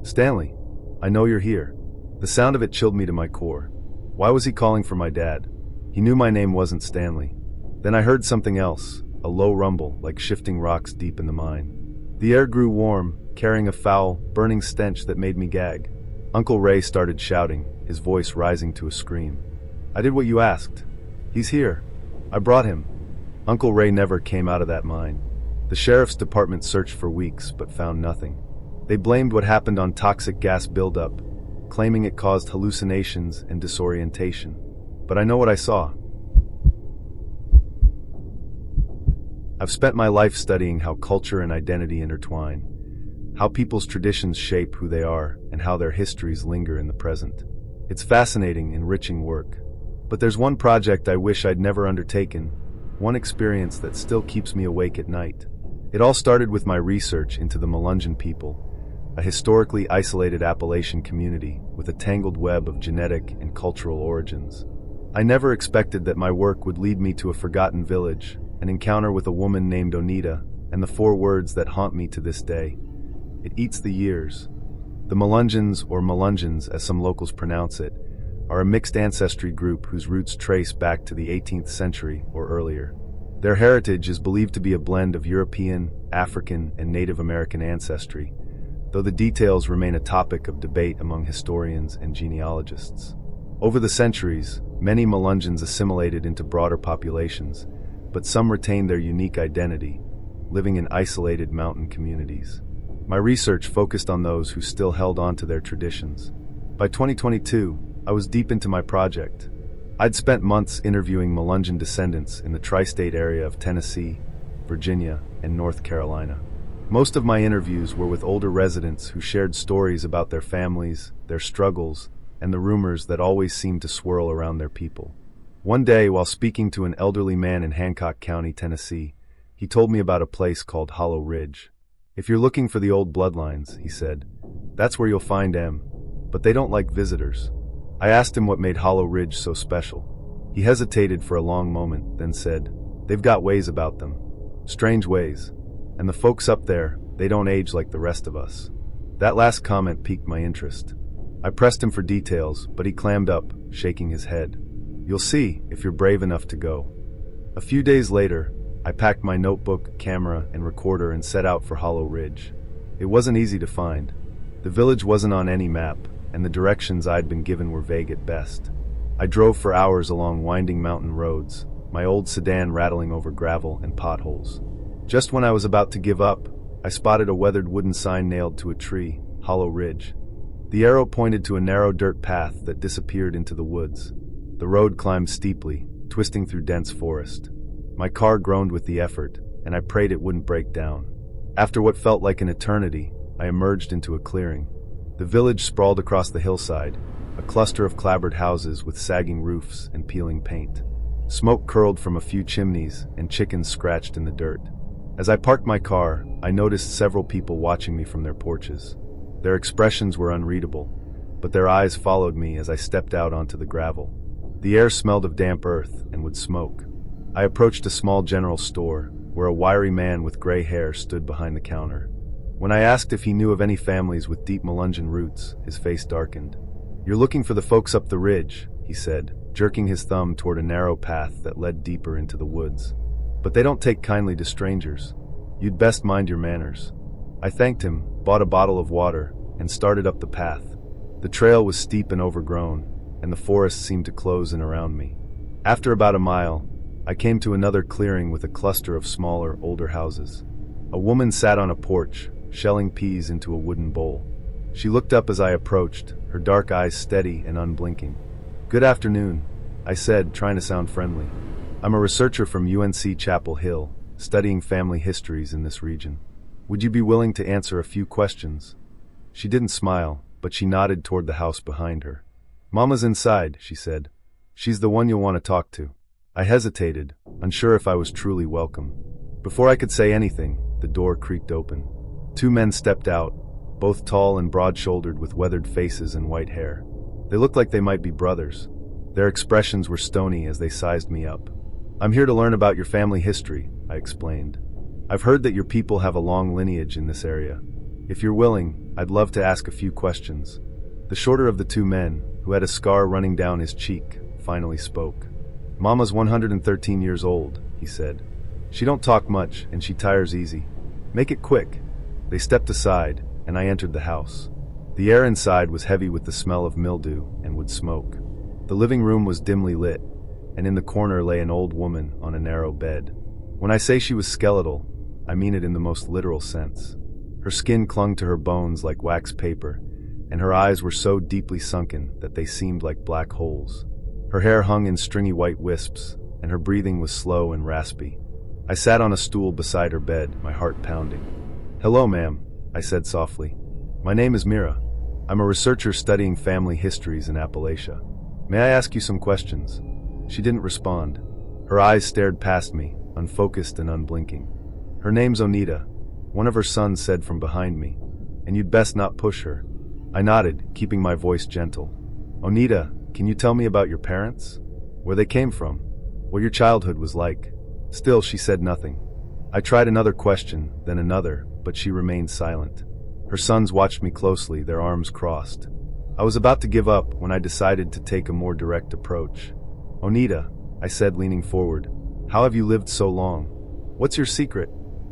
[SPEAKER 1] "Stanley, I know you're here." The sound of it chilled me to my core. Why was he calling for my dad? He knew my name wasn't Stanley. Then I heard something else, a low rumble like shifting rocks deep in the mine. The air grew warm, carrying a foul, burning stench that made me gag. Uncle Ray started shouting, his voice rising to a scream. "I did what you asked. He's here. I brought him." Uncle Ray never came out of that mine. The sheriff's department searched for weeks, but found nothing. They blamed what happened on toxic gas buildup, claiming it caused hallucinations and disorientation. But I know what I saw. I've spent my life studying how culture and identity intertwine, how people's traditions shape who they are, and how their histories linger in the present. It's fascinating, enriching work. But there's one project I wish I'd never undertaken, one experience that still keeps me awake at night. It all started with my research into the Melungeon people, a historically isolated Appalachian community with a tangled web of genetic and cultural origins. I never expected that my work would lead me to a forgotten village, an encounter with a woman named Onita, and the 4 words that haunt me to this day. It eats the years. The Melungeons, or Melungeons as some locals pronounce it, are a mixed ancestry group whose roots trace back to the 18th century or earlier. Their heritage is believed to be a blend of European, African, and Native American ancestry, though the details remain a topic of debate among historians and genealogists. Over the centuries, many Melungeons assimilated into broader populations, but some retained their unique identity, living in isolated mountain communities. My research focused on those who still held on to their traditions. By 2022, I was deep into my project. I'd spent months interviewing Melungeon descendants in the tri-state area of Tennessee, Virginia, and North Carolina. Most of my interviews were with older residents who shared stories about their families, their struggles, and the rumors that always seemed to swirl around their people. One day, while speaking to an elderly man in Hancock County, Tennessee, he told me about a place called Hollow Ridge. "If you're looking for the old bloodlines," he said, "that's where you'll find them, but they don't like visitors." I asked him what made Hollow Ridge so special. He hesitated for a long moment, then said, "They've got ways about them. Strange ways. And the folks up there, they don't age like the rest of us." That last comment piqued my interest. I pressed him for details, but he clammed up, shaking his head. "You'll see, if you're brave enough to go." A few days later, I packed my notebook, camera, and recorder and set out for Hollow Ridge. It wasn't easy to find. The village wasn't on any map, and the directions I'd been given were vague at best. I drove for hours along winding mountain roads, my old sedan rattling over gravel and potholes. Just when I was about to give up, I spotted a weathered wooden sign nailed to a tree, Hollow Ridge. The arrow pointed to a narrow dirt path that disappeared into the woods. The road climbed steeply, twisting through dense forest. My car groaned with the effort, and I prayed it wouldn't break down. After what felt like an eternity, I emerged into a clearing. The village sprawled across the hillside, a cluster of clapboard houses with sagging roofs and peeling paint. Smoke curled from a few chimneys, and chickens scratched in the dirt. As I parked my car, I noticed several people watching me from their porches. Their expressions were unreadable, but their eyes followed me as I stepped out onto the gravel. The air smelled of damp earth and wood smoke. I approached a small general store, where a wiry man with gray hair stood behind the counter. When I asked if he knew of any families with deep Melungeon roots, his face darkened. "You're looking for the folks up the ridge," he said, jerking his thumb toward a narrow path that led deeper into the woods. "But they don't take kindly to strangers. You'd best mind your manners." I thanked him, bought a bottle of water, and started up the path. The trail was steep and overgrown, and the forest seemed to close in around me. After about a mile, I came to another clearing with a cluster of smaller, older houses. A woman sat on a porch, shelling peas into a wooden bowl. She looked up as I approached, her dark eyes steady and unblinking. "Good afternoon," I said, trying to sound friendly. "I'm a researcher from UNC Chapel Hill, studying family histories in this region. Would you be willing to answer a few questions?" She didn't smile, but she nodded toward the house behind her. "Mama's inside," she said. "She's the one you'll want to talk to." I hesitated, unsure if I was truly welcome. Before I could say anything, the door creaked open. Two men stepped out, both tall and broad-shouldered with weathered faces and white hair. They looked like they might be brothers. Their expressions were stony as they sized me up. "I'm here to learn about your family history," I explained. "I've heard that your people have a long lineage in this area. If you're willing, I'd love to ask a few questions." The shorter of the two men, who had a scar running down his cheek, finally spoke. "Mama's 113 years old," he said. "She don't talk much, and she tires easy. Make it quick." They stepped aside, and I entered the house. The air inside was heavy with the smell of mildew and wood smoke. The living room was dimly lit, and in the corner lay an old woman on a narrow bed. When I say she was skeletal, I mean it in the most literal sense. Her skin clung to her bones like wax paper, and her eyes were so deeply sunken that they seemed like black holes. Her hair hung in stringy white wisps, and her breathing was slow and raspy. I sat on a stool beside her bed, my heart pounding. "Hello, ma'am," I said softly. "My name is Mira. I'm a researcher studying family histories in Appalachia. May I ask you some questions?" She didn't respond. Her eyes stared past me, unfocused and unblinking. "Her name's Onita," one of her sons said from behind me, "and you'd best not push her." I nodded, keeping my voice gentle. "Onita, can you tell me about your parents? Where they came from? What your childhood was like?" Still, she said nothing. I tried another question, then another, but she remained silent. Her sons watched me closely, their arms crossed. I was about to give up when I decided to take a more direct approach. "Onita," I said, leaning forward, "how have you lived so long? What's your secret?"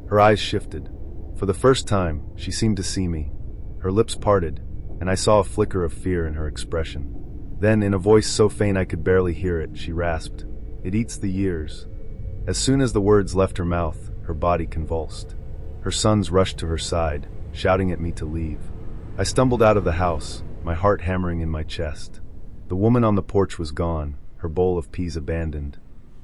[SPEAKER 1] Her eyes shifted. For the first time, she seemed to see me. Her lips parted, and I saw a flicker of fear in her expression. Then, in a voice so faint I could barely hear it, she rasped, "It eats the years." As soon as the words left her mouth, her body convulsed. Her sons rushed to her side, shouting at me to leave. I stumbled out of the house, my heart hammering in my chest. The woman on the porch was gone, her bowl of peas abandoned.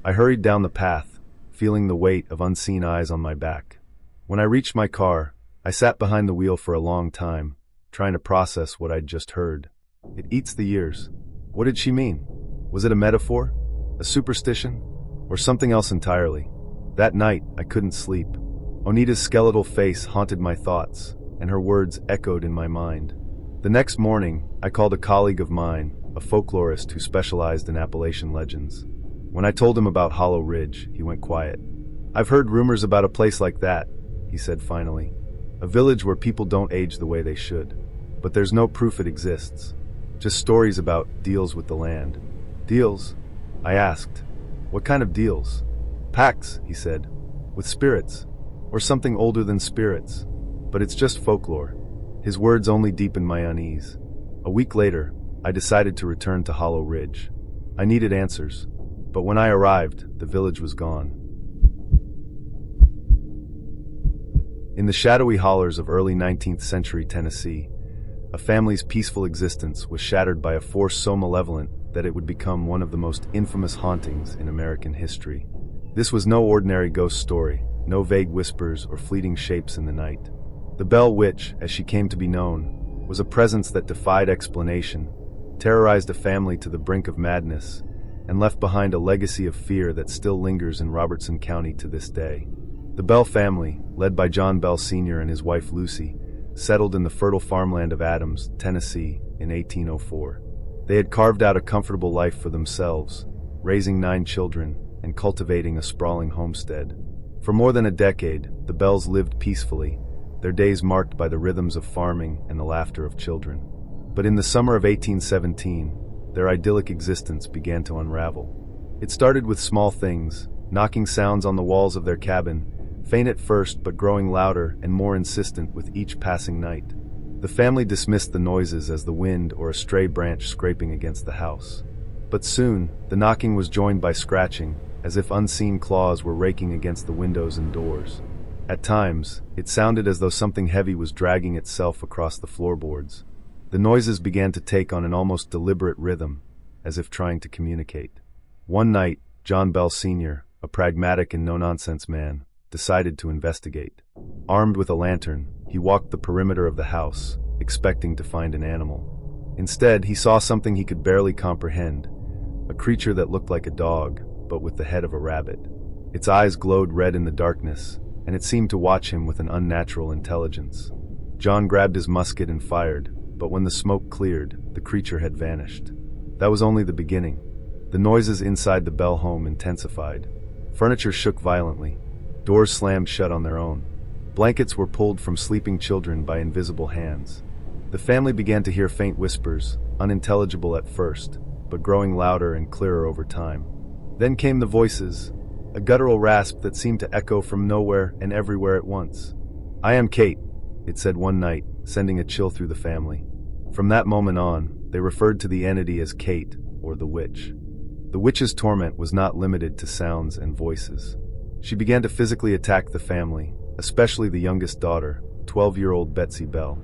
[SPEAKER 1] I hurried down the path, feeling the weight of unseen eyes on my back. When I reached my car, I sat behind the wheel for a long time, trying to process what I'd just heard. It eats the years. What did she mean? Was it a metaphor? A superstition? Or something else entirely? That night, I couldn't sleep. Onita's skeletal face haunted my thoughts, and her words echoed in my mind. The next morning, I called a colleague of mine, a folklorist who specialized in Appalachian legends. When I told him about Hollow Ridge, he went quiet. "I've heard rumors about a place like that," he said finally. "A village where people don't age the way they should. But there's no proof it exists. Just stories about deals with the land." "Deals?" I asked. "What kind of deals?" "Pacts," he said. "With spirits. Or something older than spirits. But it's just folklore." His words only deepened my unease. A week later, I decided to return to Hollow Ridge. I needed answers. But when I arrived, the village was gone. In the shadowy hollers of early 19th century Tennessee, a family's peaceful existence was shattered by a force so malevolent that it would become one of the most infamous hauntings in American history. This was no ordinary ghost story, no vague whispers or fleeting shapes in the night. The Bell Witch, as she came to be known, was a presence that defied explanation, terrorized a family to the brink of madness, and left behind a legacy of fear that still lingers in Robertson County to this day. The Bell family, led by John Bell Sr. and his wife Lucy, settled in the fertile farmland of Adams, Tennessee, in 1804. They had carved out a comfortable life for themselves, raising 9 children and cultivating a sprawling homestead. For more than a decade, the Bells lived peacefully, their days marked by the rhythms of farming and the laughter of children. But in the summer of 1817, their idyllic existence began to unravel. It started with small things, knocking sounds on the walls of their cabin, faint at first but growing louder and more insistent with each passing night. The family dismissed the noises as the wind or a stray branch scraping against the house. But soon, the knocking was joined by scratching, as if unseen claws were raking against the windows and doors. At times, it sounded as though something heavy was dragging itself across the floorboards. The noises began to take on an almost deliberate rhythm, as if trying to communicate. One night, John Bell Sr., a pragmatic and no-nonsense man, decided to investigate. Armed with a lantern, he walked the perimeter of the house, expecting to find an animal. Instead, he saw something he could barely comprehend, a creature that looked like a dog, but with the head of a rabbit. Its eyes glowed red in the darkness, and it seemed to watch him with an unnatural intelligence. John grabbed his musket and fired, but when the smoke cleared, the creature had vanished. That was only the beginning. The noises inside the Bell home intensified. Furniture shook violently. Doors slammed shut on their own. Blankets were pulled from sleeping children by invisible hands. The family began to hear faint whispers, unintelligible at first, but growing louder and clearer over time. Then came the voices, a guttural rasp that seemed to echo from nowhere and everywhere at once. "I am Kate," it said one night, sending a chill through the family. From that moment on, they referred to the entity as Kate, or the witch. The witch's torment was not limited to sounds and voices. She began to physically attack the family, especially the youngest daughter, 12-year-old Betsy Bell.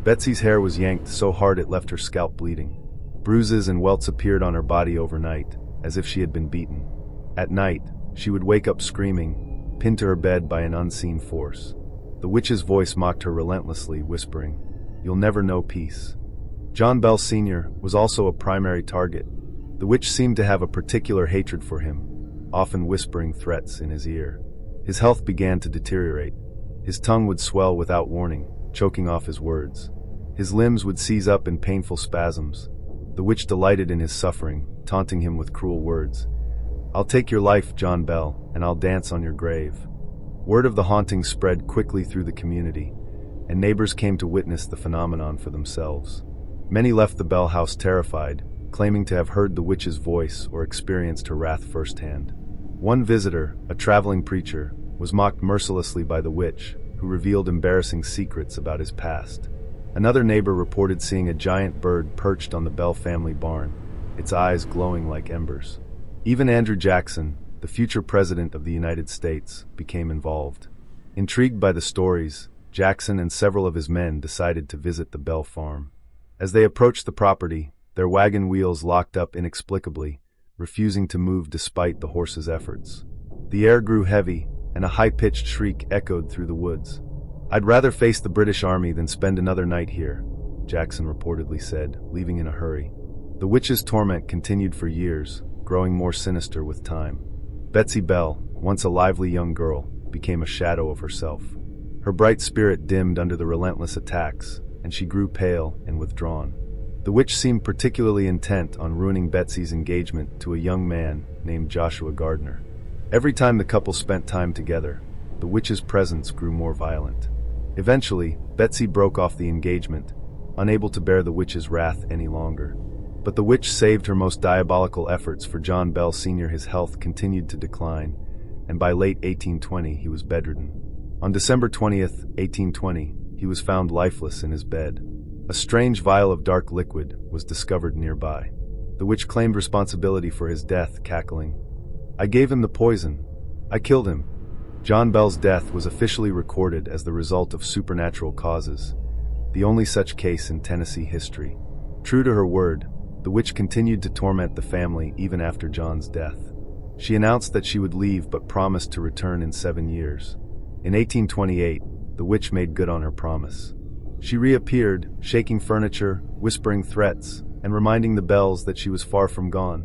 [SPEAKER 1] Betsy's hair was yanked so hard it left her scalp bleeding. Bruises and welts appeared on her body overnight, as if she had been beaten. At night, she would wake up screaming, pinned to her bed by an unseen force. The witch's voice mocked her relentlessly, whispering, "You'll never know peace." John Bell Sr. was also a primary target. The witch seemed to have a particular hatred for him, often whispering threats in his ear. His health began to deteriorate. His tongue would swell without warning, choking off his words. His limbs would seize up in painful spasms. The witch delighted in his suffering, taunting him with cruel words. "I'll take your life, John Bell, and I'll dance on your grave." Word of the haunting spread quickly through the community, and neighbors came to witness the phenomenon for themselves. Many left the Bell house terrified, claiming to have heard the witch's voice or experienced her wrath firsthand. One visitor, a traveling preacher, was mocked mercilessly by the witch, who revealed embarrassing secrets about his past. Another neighbor reported seeing a giant bird perched on the Bell family barn, its eyes glowing like embers. Even Andrew Jackson, the future president of the United States, became involved. Intrigued by the stories, Jackson and several of his men decided to visit the Bell farm. As they approached the property, their wagon wheels locked up inexplicably, refusing to move despite the horses' efforts. The air grew heavy, and a high-pitched shriek echoed through the woods. "I'd rather face the British Army than spend another night here," Jackson reportedly said, leaving in a hurry. The witch's torment continued for years, growing more sinister with time. Betsy Bell, once a lively young girl, became a shadow of herself. Her bright spirit dimmed under the relentless attacks, and she grew pale and withdrawn. The witch seemed particularly intent on ruining Betsy's engagement to a young man named Joshua Gardner. Every time the couple spent time together, the witch's presence grew more violent. Eventually, Betsy broke off the engagement, unable to bear the witch's wrath any longer. But the witch saved her most diabolical efforts, for John Bell Sr. His health continued to decline, and by late 1820 he was bedridden. On December 20th, 1820, he was found lifeless in his bed. A strange vial of dark liquid was discovered nearby. The witch claimed responsibility for his death, cackling, "I gave him the poison. I killed him." John Bell's death was officially recorded as the result of supernatural causes, the only such case in Tennessee history. True to her word, the witch continued to torment the family even after John's death. She announced that she would leave but promised to return in 7 years. In 1828, the witch made good on her promise. She reappeared, shaking furniture, whispering threats, and reminding the Bells that she was far from gone.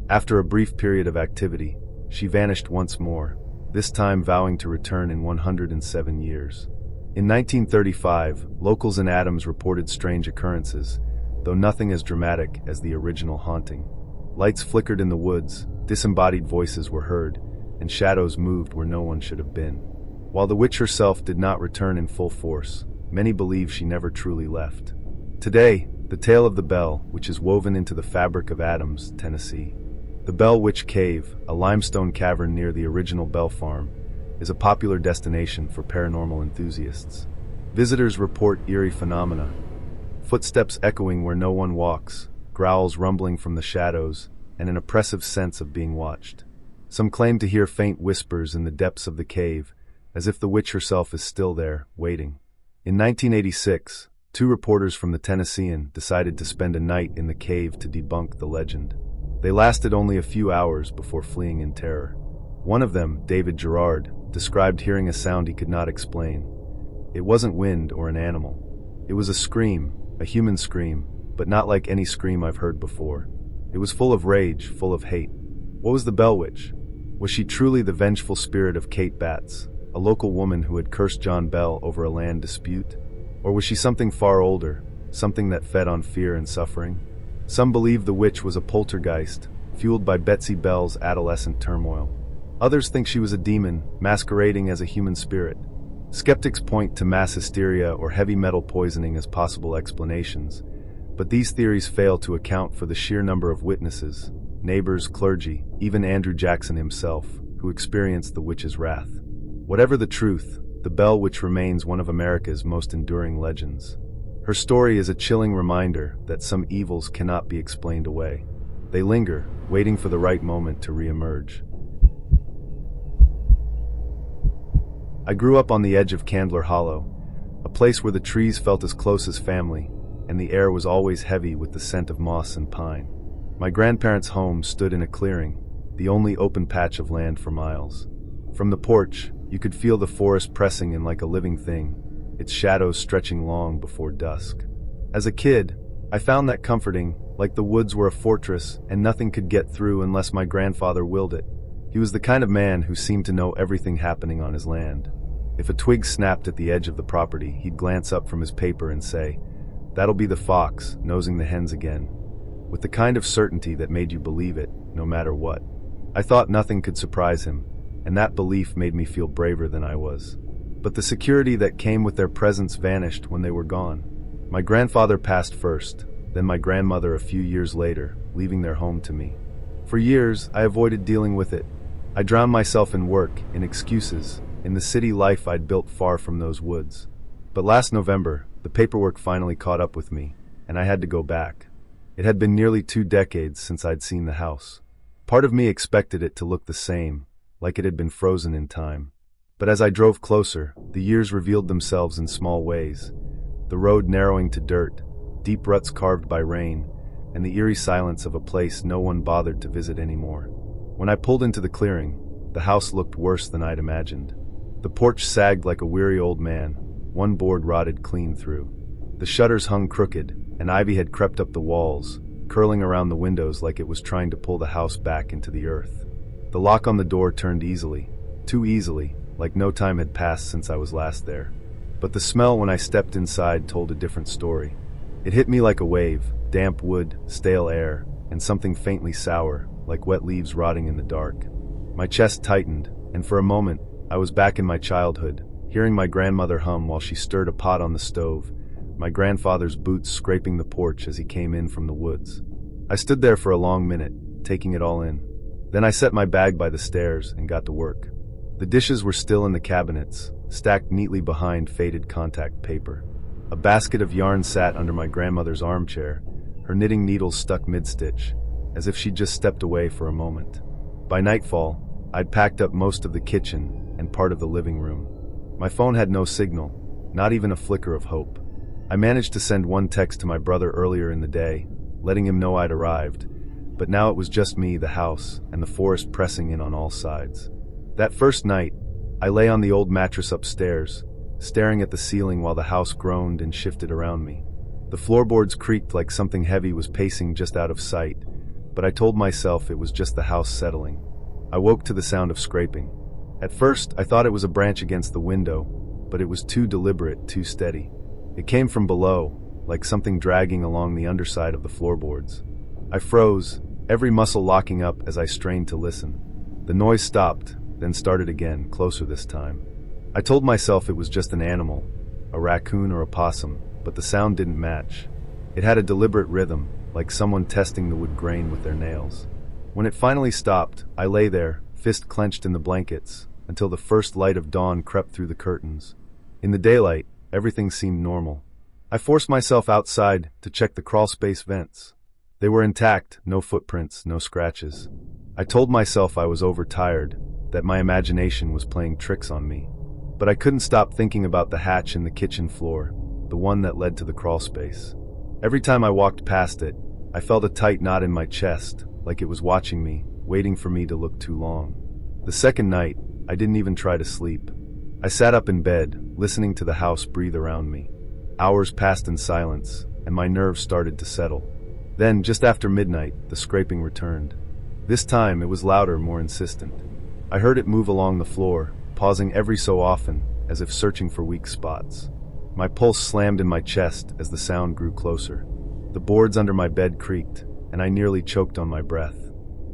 [SPEAKER 1] After a brief period of activity, she vanished once more, this time vowing to return in 107 years. In 1935, locals in Adams reported strange occurrences, though nothing as dramatic as the original haunting. Lights flickered in the woods, disembodied voices were heard, and shadows moved where no one should have been. While the witch herself did not return in full force, many believe she never truly left. Today, the tale of the Bell, which is woven into the fabric of Adams, Tennessee. The Bell Witch Cave, a limestone cavern near the original Bell Farm, is a popular destination for paranormal enthusiasts. Visitors report eerie phenomena: footsteps echoing where no one walks, growls rumbling from the shadows, and an oppressive sense of being watched. Some claim to hear faint whispers in the depths of the cave, as if the witch herself is still there, waiting. In 1986, 2 reporters from the Tennessean decided to spend a night in the cave to debunk the legend. They lasted only a few hours before fleeing in terror. One of them, David Gerard, described hearing a sound he could not explain. It wasn't wind or an animal. It was a scream, a human scream, but not like any scream I've heard before. It was full of rage, full of hate. What was the Bell Witch? Was she truly the vengeful spirit of Kate Batts, a local woman who had cursed John Bell over a land dispute? Or was she something far older, something that fed on fear and suffering? Some believe the witch was a poltergeist, fueled by Betsy Bell's adolescent turmoil. Others think she was a demon, masquerading as a human spirit. Skeptics point to mass hysteria or heavy metal poisoning as possible explanations, but these theories fail to account for the sheer number of witnesses, neighbors, clergy, even Andrew Jackson himself, who experienced the witch's wrath. Whatever the truth, the Bell Witch remains one of America's most enduring legends. Her story is a chilling reminder that some evils cannot be explained away. They linger, waiting for the right moment to re-emerge. I grew up on the edge of Candler Hollow, a place where the trees felt as close as family, and the air was always heavy with the scent of moss and pine. My grandparents' home stood in a clearing, the only open patch of land for miles. From the porch, you could feel the forest pressing in like a living thing, its shadows stretching long before dusk. As a kid, I found that comforting, like the woods were a fortress and nothing could get through unless my grandfather willed it. He was the kind of man who seemed to know everything happening on his land. If a twig snapped at the edge of the property, he'd glance up from his paper and say, "That'll be the fox, nosing the hens again," with the kind of certainty that made you believe it, no matter what. I thought nothing could surprise him, and that belief made me feel braver than I was. But the security that came with their presence vanished when they were gone. My grandfather passed first, then my grandmother a few years later, leaving their home to me. For years, I avoided dealing with it. I drowned myself in work, in excuses, in the city life I'd built far from those woods. But last November, the paperwork finally caught up with me, and I had to go back. It had been nearly 2 decades since I'd seen the house. Part of me expected it to look the same, like it had been frozen in time. But as I drove closer, the years revealed themselves in small ways. The road narrowing to dirt, deep ruts carved by rain, and the eerie silence of a place no one bothered to visit anymore. When I pulled into the clearing, the house looked worse than I'd imagined. The porch sagged like a weary old man, one board rotted clean through. The shutters hung crooked, and ivy had crept up the walls, curling around the windows like it was trying to pull the house back into the earth. The lock on the door turned easily, too easily, like no time had passed since I was last there. But the smell when I stepped inside told a different story. It hit me like a wave, damp wood, stale air, and something faintly sour, like wet leaves rotting in the dark. My chest tightened, and for a moment, I was back in my childhood, hearing my grandmother hum while she stirred a pot on the stove, my grandfather's boots scraping the porch as he came in from the woods. I stood there for a long minute, taking it all in. Then I set my bag by the stairs and got to work. The dishes were still in the cabinets, stacked neatly behind faded contact paper. A basket of yarn sat under my grandmother's armchair, her knitting needles stuck mid-stitch, as if she'd just stepped away for a moment. By nightfall, I'd packed up most of the kitchen and part of the living room. My phone had no signal, not even a flicker of hope. I managed to send one text to my brother earlier in the day, letting him know I'd arrived, but now it was just me, the house, and the forest pressing in on all sides. That first night, I lay on the old mattress upstairs, staring at the ceiling while the house groaned and shifted around me. The floorboards creaked like something heavy was pacing just out of sight, but I told myself it was just the house settling. I woke to the sound of scraping. At first, I thought it was a branch against the window, but it was too deliberate, too steady. It came from below, like something dragging along the underside of the floorboards. I froze, every muscle locking up as I strained to listen. The noise stopped, then started again, closer this time. I told myself it was just an animal, a raccoon or a possum, but the sound didn't match. It had a deliberate rhythm, like someone testing the wood grain with their nails. When it finally stopped, I lay there, fist clenched in the blankets, until the first light of dawn crept through the curtains. In the daylight, everything seemed normal. I forced myself outside to check the crawlspace vents. They were intact, no footprints, no scratches. I told myself I was overtired, that my imagination was playing tricks on me. But I couldn't stop thinking about the hatch in the kitchen floor, the one that led to the crawlspace. Every time I walked past it, I felt a tight knot in my chest, like it was watching me, waiting for me to look too long. The second night, I didn't even try to sleep. I sat up in bed, listening to the house breathe around me. Hours passed in silence, and my nerves started to settle. Then, just after midnight, the scraping returned. This time, it was louder, more insistent. I heard it move along the floor, pausing every so often, as if searching for weak spots. My pulse slammed in my chest as the sound grew closer. The boards under my bed creaked, and I nearly choked on my breath.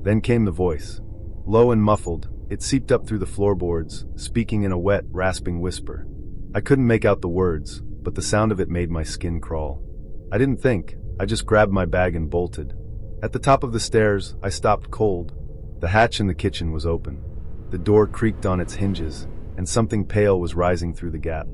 [SPEAKER 1] Then came the voice. Low and muffled, it seeped up through the floorboards, speaking in a wet, rasping whisper. I couldn't make out the words, but the sound of it made my skin crawl. I didn't think, I just grabbed my bag and bolted. At the top of the stairs, I stopped cold. The hatch in the kitchen was open. The door creaked on its hinges, and something pale was rising through the gap.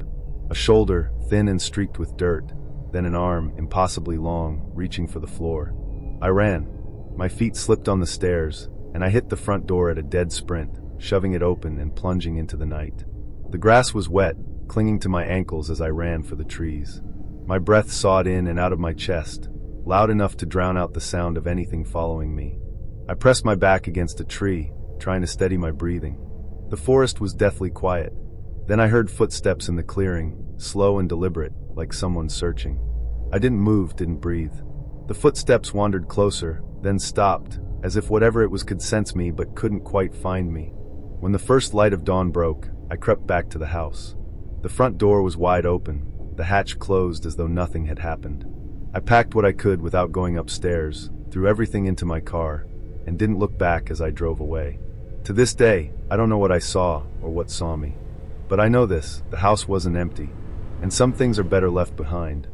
[SPEAKER 1] A shoulder, thin and streaked with dirt, then an arm, impossibly long, reaching for the floor. I ran. My feet slipped on the stairs, and I hit the front door at a dead sprint, shoving it open and plunging into the night. The grass was wet, clinging to my ankles as I ran for the trees. My breath sawed in and out of my chest, loud enough to drown out the sound of anything following me. I pressed my back against a tree, trying to steady my breathing. The forest was deathly quiet. Then I heard footsteps in the clearing, slow and deliberate, like someone searching. I didn't move, didn't breathe. The footsteps wandered closer, then stopped, as if whatever it was could sense me but couldn't quite find me. When the first light of dawn broke, I crept back to the house. The front door was wide open, the hatch closed as though nothing had happened. I packed what I could without going upstairs, threw everything into my car, and didn't look back as I drove away. To this day, I don't know what I saw or what saw me. But I know this, the house wasn't empty, and some things are better left behind.